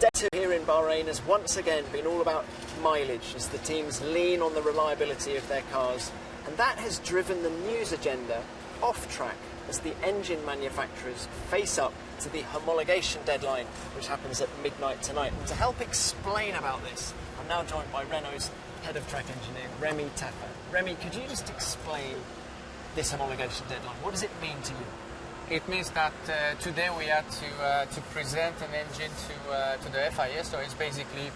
Day 2 here in Bahrain has once again been all about mileage as the teams lean on the reliability of their cars, and that has driven the news agenda off track as the engine manufacturers face up to the homologation deadline, which happens at midnight tonight. And to help explain about this, I'm now joined by Renault's head of track engineer, Remy Taffa. Remy, could you just explain this homologation deadline? What does it mean to you? It means that today we had to present an engine to the FIA, so it's basically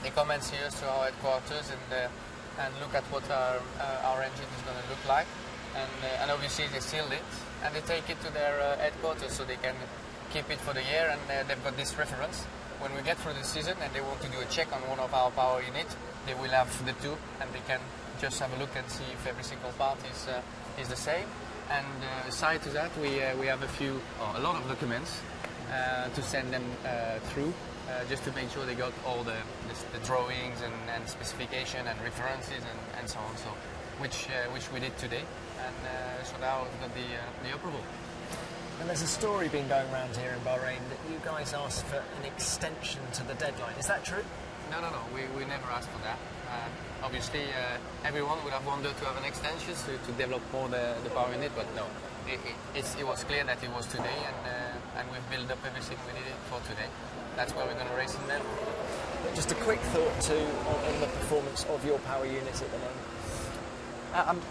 they come and see us to our headquarters and look at what our engine is going to look like, and obviously they seal it and they take it to their headquarters so they can keep it for the year, and they've got this reference. When we get through the season and they want to do a check on one of our power units, they will have the two and they can just have a look and see if every single part is the same. And aside to that, we have a lot of documents to send them through, just to make sure they got all the drawings and specification and references and so on. So, which we did today, and so now we've got the approval. And there's a story being going around here in Bahrain that you guys asked for an extension to the deadline. Is that true? No. We never asked for that. Obviously, everyone would have wanted to have an extension to develop more the power unit, but no. It was clear that it was today, and we've built up everything we needed for today. That's where we're going to race in Melbourne. Just a quick thought too on the performance of your power unit at the moment.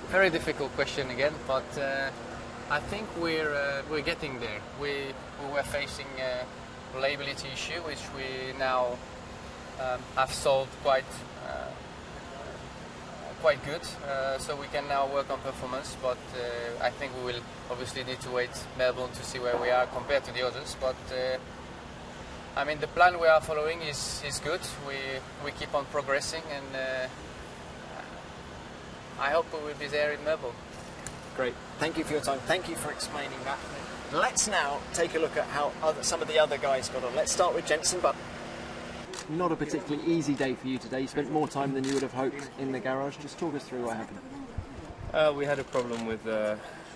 Very difficult question again, but I think we're getting there. We were facing a reliability issue, which we now have solved quite good, so we can now work on performance, but I think we will obviously need to wait Melbourne to see where we are compared to the others, but I mean the plan we are following is good. We keep on progressing, and I hope we will be there in Melbourne. Great, thank you for your time, thank you for explaining that. Let's now take a look at how some of the other guys got on. Let's start with Jensen Button. Not a particularly easy day for you today. You spent more time than you would have hoped in the garage. Just talk us through what happened. We had a problem with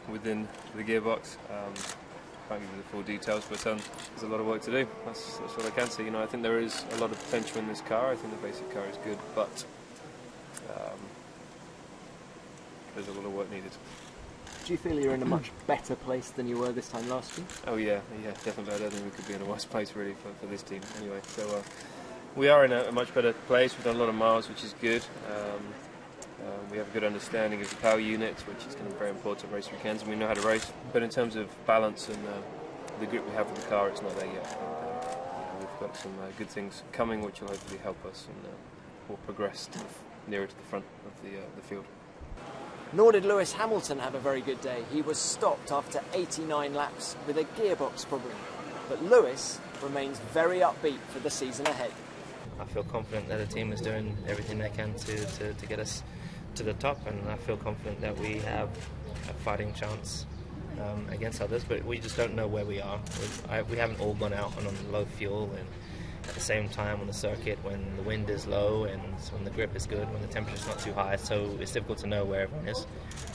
within the gearbox. Can't give you the full details, but there's a lot of work to do. That's what I can say. You know, I think there is a lot of potential in this car. I think the basic car is good, but there's a lot of work needed. Do you feel you're in a much better place than you were this time last year? Oh yeah, definitely. I don't think we could be in a worse place really for this team. Anyway, so we are in a much better place. We've done a lot of miles, which is good. We have a good understanding of the power units, which is going to be very important race weekends, and we know how to race. But in terms of balance and the grip we have with the car, it's not there yet. We've got some good things coming, which will hopefully help us, and we'll progress nearer to the front of the field. Nor did Lewis Hamilton have a very good day. He was stopped after 89 laps with a gearbox problem. But Lewis remains very upbeat for the season ahead. I feel confident that the team is doing everything they can to get us to the top, and I feel confident that we have a fighting chance against others, but we just don't know where we are. We haven't all gone out on low fuel and at the same time on the circuit when the wind is low and when the grip is good, when the temperature's not too high, so it's difficult to know where everyone is.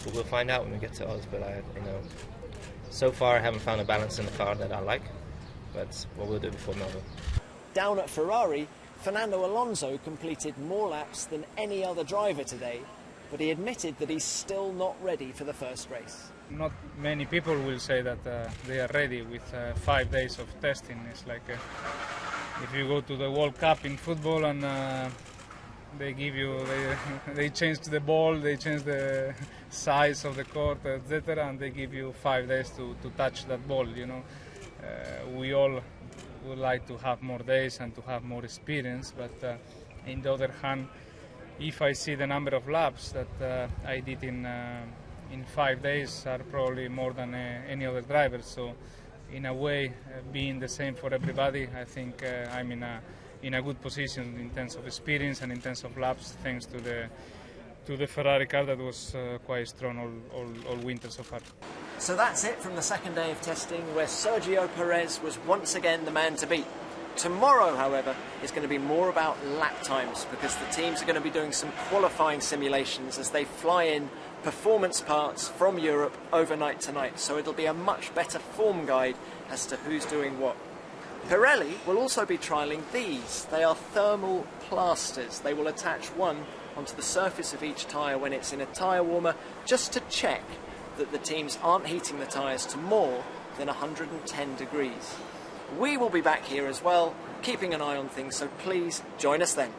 But we'll find out when we get to Oz, but so far I haven't found a balance in the car that I like, but what we'll do before Melbourne. Down at Ferrari, Fernando Alonso completed more laps than any other driver today, but he admitted that he's still not ready for the first race. Not many people will say that they are ready with 5 days of testing. It's like if you go to the World Cup in football and they give you, they change the ball, they change the size of the court, etc., and they give you 5 days to touch that ball. You know, we all would like to have more days and to have more experience, but in the other hand, if I see the number of laps that I did in 5 days are probably more than any other driver. So in a way, being the same for everybody, I think I'm in a good position in terms of experience and in terms of laps, thanks to the Ferrari car that was quite strong all winter so far. So that's it from the second day of testing, where Sergio Perez was once again the man to beat. Tomorrow, however, is going to be more about lap times, because the teams are going to be doing some qualifying simulations as they fly in performance parts from Europe overnight tonight. So it'll be a much better form guide as to who's doing what. Pirelli will also be trialling these. They are thermal plasters. They will attach one onto the surface of each tyre when it's in a tyre warmer, just to check that the teams aren't heating the tyres to more than 110 degrees. We will be back here as well, keeping an eye on things, so please join us then.